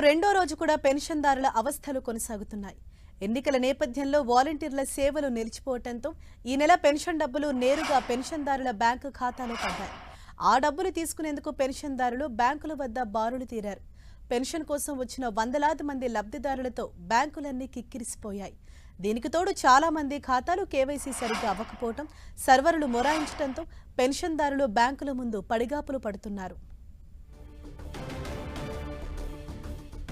రెండో రోజు కూడా పెన్షన్దారుల అవస్థలు కొనసాగుతున్నాయి. ఎన్నికల నేపథ్యంలో వాలంటీర్ల సేవలు నిలిచిపోవడంతో ఈ నెల పెన్షన్ డబ్బులు నేరుగా పెన్షన్దారుల బ్యాంకు ఖాతాలో పడ్డాయి. ఆ డబ్బులు తీసుకునేందుకు పెన్షన్దారులు బ్యాంకుల వద్ద బారులు తీరారు. పెన్షన్ కోసం వచ్చిన వందలాది మంది లబ్ధిదారులతో బ్యాంకులన్నీ కిక్కిరిసిపోయాయి. దీనికి తోడు చాలా మంది ఖాతాలు కేవైసీ సరిగ్గా అవ్వకపోవడం, సర్వర్లు మొరాయించడంతో పెన్షన్దారులు బ్యాంకుల ముందు పడిగాపులు పడుతున్నారు.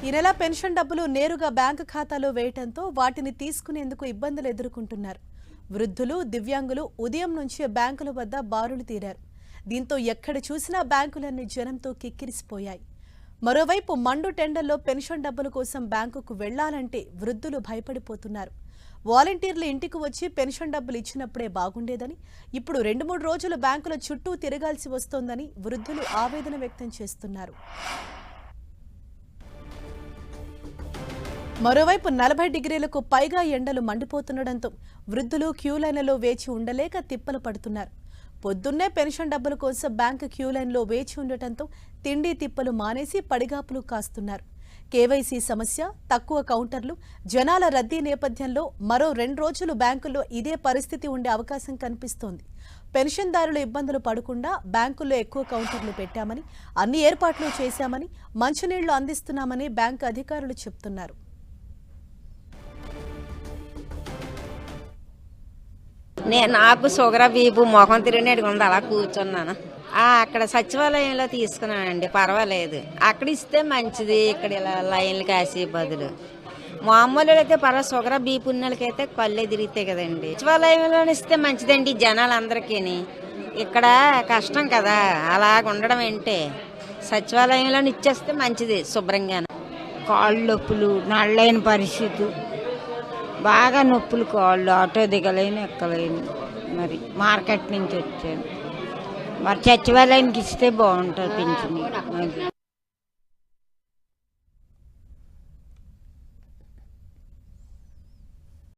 ఈ నెల పెన్షన్ డబ్బులు నేరుగా బ్యాంకు ఖాతాలో వేయటంతో వాటిని తీసుకునేందుకు ఇబ్బందులు ఎదుర్కొంటున్నారు. వృద్ధులు, దివ్యాంగులు ఉదయం నుంచే బ్యాంకుల వద్ద బారులు తీరారు. దీంతో ఎక్కడ చూసినా బ్యాంకులన్నీ జనంతో కిక్కిరిసిపోయాయి. మరోవైపు మండు టెండర్లో పెన్షన్ డబ్బుల కోసం బ్యాంకుకు వెళ్లాలంటే వృద్ధులు భయపడిపోతున్నారు. వాలంటీర్లు ఇంటికి వచ్చి పెన్షన్ డబ్బులు ఇచ్చినప్పుడే బాగుండేదని, ఇప్పుడు 2-3 రోజులు బ్యాంకుల చుట్టూ తిరగాల్సి వస్తోందని వృద్ధులు ఆవేదన వ్యక్తం చేస్తున్నారు. మరోవైపు 40 డిగ్రీలకు పైగా ఎండలు మండిపోతుండటంతో వృద్ధులు క్యూలైన్లలో వేచి ఉండలేక తిప్పలు పడుతున్నారు. పొద్దున్నే పెన్షన్ డబ్బుల కోసం బ్యాంకు క్యూలైన్లో వేచి ఉండటంతో తిండి తిప్పలు మానేసి పడిగాపులు కాస్తున్నారు. కేవైసీ సమస్య, తక్కువ కౌంటర్లు, జనాల రద్దీ నేపథ్యంలో మరో 2 రోజులు బ్యాంకుల్లో ఇదే పరిస్థితి ఉండే అవకాశం కనిపిస్తోంది. పెన్షన్దారులు ఇబ్బందులు పడకుండా బ్యాంకుల్లో ఎక్కువ కౌంటర్లు పెట్టామని, అన్ని ఏర్పాట్లు చేశామని, మంచినీళ్లు అందిస్తున్నామని బ్యాంకు అధికారులు చెబుతున్నారు. నాకు షుగర్ బీపు మొఖం తిరిగినట్టు ఉంది, అలా కూర్చున్నాను. అక్కడ సచివాలయంలో తీసుకున్నానండి, పర్వాలేదు. అక్కడ ఇస్తే మంచిది, ఇక్కడ ఇలా లైన్లు కాసే బదులు మామూలు అయితే పర్వాలేదు. షుగర్ బీపు ఉన్న వాళ్ళకైతే కళ్ళే తిరుగుతాయి కదండి. సచివాలయంలో ఇస్తే మంచిదండి జనాలందరికీ. ఇక్కడ కష్టం కదా, అలాగ ఉండడం ఏంటే. సచివాలయంలో ఇచ్చేస్తే మంచిది శుభ్రంగా. కాళ్ళు నొప్పులు, నడలేని పరిస్థితి, బాగా నొప్పులు, కాళ్ళు ఆటో దిగలేను, ఎక్కలేను. మరి మార్కెట్ నుంచి వచ్చాను. మరి సచివాలయానికి ఇస్తే బాగుంటుంది పింఛను.